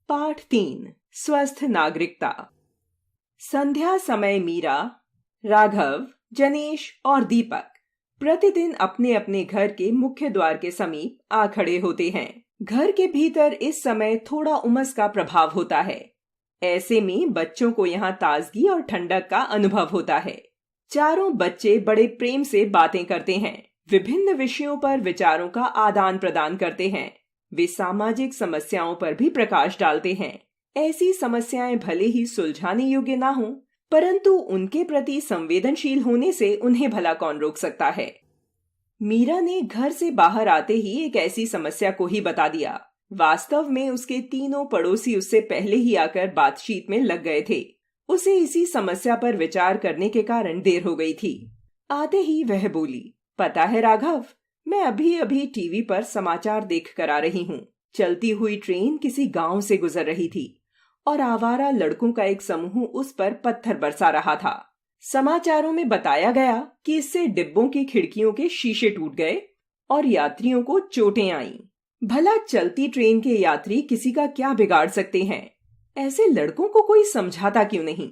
पाठ 3 स्वस्थ नागरिकता। संध्या समय मीरा, राघव, जनेश और दीपक प्रतिदिन अपने अपने घर के मुख्य द्वार के समीप आ खड़े होते हैं। घर के भीतर इस समय थोड़ा उमस का प्रभाव होता है। ऐसे में बच्चों को यहाँ ताजगी और ठंडक का अनुभव होता है। चारों बच्चे बड़े प्रेम से बातें करते हैं, विभिन्न विषयों पर विचारों का आदान प्रदान करते हैं। वे सामाजिक समस्याओं पर भी प्रकाश डालते हैं। ऐसी समस्याएं भले ही सुलझाने योग्य ना हों, परंतु उनके प्रति संवेदनशील होने से उन्हें भला कौन रोक सकता है। मीरा ने घर से बाहर आते ही एक ऐसी समस्या को ही बता दिया। वास्तव में उसके तीनों पड़ोसी उससे पहले ही आकर बातचीत में लग गए थे। उसे इसी समस्या पर विचार करने के कारण देर हो गई थी। आते ही वह बोली, पता है राघव, मैं अभी अभी टीवी पर समाचार देख कर आ रही हूँ। चलती हुई ट्रेन किसी गांव से गुजर रही थी और आवारा लड़कों का एक समूह उस पर पत्थर बरसा रहा था। समाचारों में बताया गया कि इससे डिब्बों की खिड़कियों के शीशे टूट गए और यात्रियों को चोटें आईं। भला चलती ट्रेन के यात्री किसी का क्या बिगाड़ सकते हैं? ऐसे लड़कों को कोई समझाता क्यों नहीं?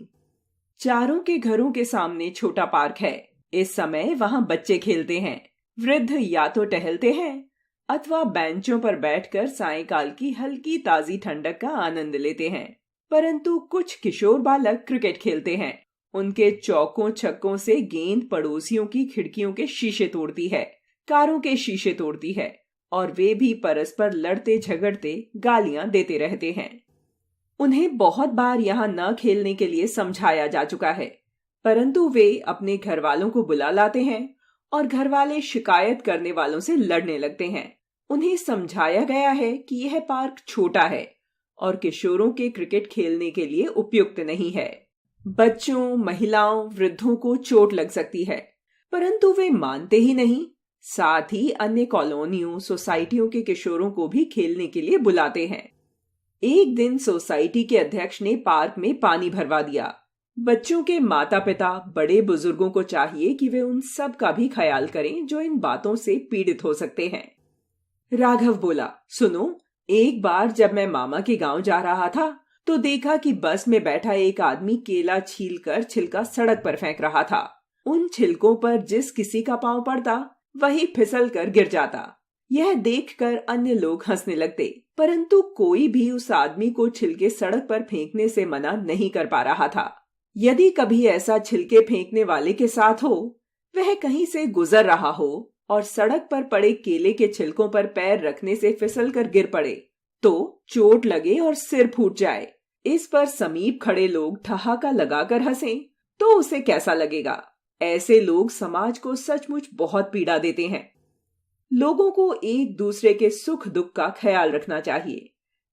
चारों के घरों के सामने छोटा पार्क है। इस समय वहां बच्चे खेलते हैं। वृद्ध या तो टहलते हैं अथवा बेंचों पर बैठकर सायंकाल की हल्की ताजी ठंडक का आनंद लेते हैं। परंतु कुछ किशोर बालक क्रिकेट खेलते हैं। उनके चौकों छक्कों से गेंद पड़ोसियों की खिड़कियों के शीशे तोड़ती है, कारों के शीशे तोड़ती है और वे भी परस्पर लड़ते झगड़ते गालियां देते रहते हैं। उन्हें बहुत बार यहाँ न खेलने के लिए समझाया जा चुका है, परंतु वे अपने घर वालों को बुला लाते हैं और घर वाले शिकायत करने वालों से लड़ने लगते हैं। उन्हें समझाया गया है कि यह पार्क छोटा है और किशोरों के क्रिकेट खेलने के लिए उपयुक्त नहीं है। बच्चों, महिलाओं, वृद्धों को चोट लग सकती है, परंतु वे मानते ही नहीं। साथ ही अन्य कॉलोनियों, सोसाइटियों के किशोरों को भी खेलने के लिए बुलाते हैं। एक दिन सोसाइटी के अध्यक्ष ने पार्क में पानी भरवा दिया। बच्चों के माता पिता, बड़े बुजुर्गों को चाहिए कि वे उन सब का भी ख्याल करें जो इन बातों से पीड़ित हो सकते हैं। राघव बोला, सुनो, एक बार जब मैं मामा के गांव जा रहा था तो देखा कि बस में बैठा एक आदमी केला छीलकर छिलका सड़क पर फेंक रहा था। उन छिलकों पर जिस किसी का पांव पड़ता वही फिसल कर गिर जाता। यह देखकर अन्य लोग हंसने लगते, परंतु कोई भी उस आदमी को छिलके सड़क पर फेंकने से मना नहीं कर पा रहा था। यदि कभी ऐसा छिलके फेंकने वाले के साथ हो, वह कहीं से गुजर रहा हो और सड़क पर पड़े केले के छिलकों पर पैर रखने से फिसल कर गिर पड़े तो चोट लगे और सिर फूट जाए, इस पर समीप खड़े लोग ठहाका लगाकर हंसें तो उसे कैसा लगेगा? ऐसे लोग समाज को सचमुच बहुत पीड़ा देते हैं। लोगों को एक दूसरे के सुख दुख का ख्याल रखना चाहिए,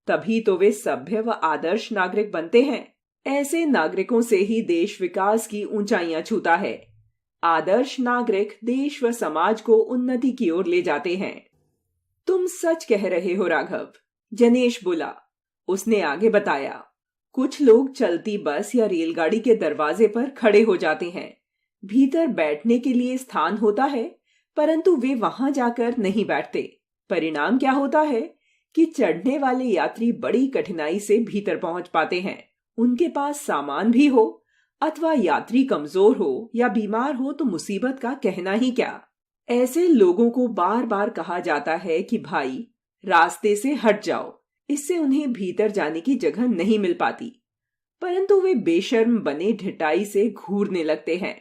तभी तो वे सभ्य व आदर्श नागरिक बनते हैं। ऐसे नागरिकों से ही देश विकास की ऊंचाइयां छूता है। आदर्श नागरिक देश व समाज को उन्नति की ओर ले जाते हैं। तुम सच कह रहे हो राघव, जनेश बोला। उसने आगे बताया, कुछ लोग चलती बस या रेलगाड़ी के दरवाजे पर खड़े हो जाते हैं। भीतर बैठने के लिए स्थान होता है, परंतु वे वहां जाकर नहीं बैठते। परिणाम क्या होता है कि चढ़ने वाले यात्री बड़ी कठिनाई से भीतर पहुंच पाते हैं। उनके पास सामान भी हो अथवा यात्री कमजोर हो या बीमार हो तो मुसीबत का कहना ही क्या। ऐसे लोगों को बार बार कहा जाता है कि भाई रास्ते से हट जाओ, इससे उन्हें भीतर जाने की जगह नहीं मिल पाती, परंतु वे बेशर्म बने ढिठाई से घूरने लगते हैं।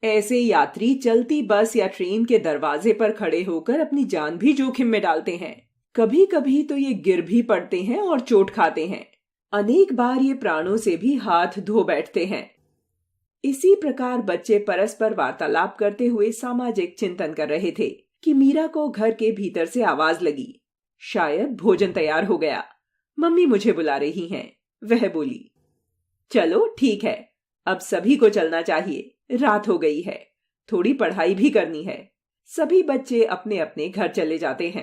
ऐसे यात्री चलती बस या ट्रेन के दरवाजे पर खड़े होकर अपनी जान भी जोखिम में डालते हैं। कभी कभी तो ये गिर भी पड़ते हैं और चोट खाते हैं। अनेक बार ये प्राणों से भी हाथ धो बैठते हैं। इसी प्रकार बच्चे परस्पर वार्तालाप करते हुए सामाजिक चिंतन कर रहे थे कि मीरा को घर के भीतर से आवाज लगी। शायद भोजन तैयार हो गया। मम्मी मुझे बुला रही हैं, वह बोली। चलो ठीक है, अब सभी को चलना चाहिए, रात हो गई है, थोड़ी पढ़ाई भी करनी है। सभी बच्चे अपने अपने घर चले जाते हैं।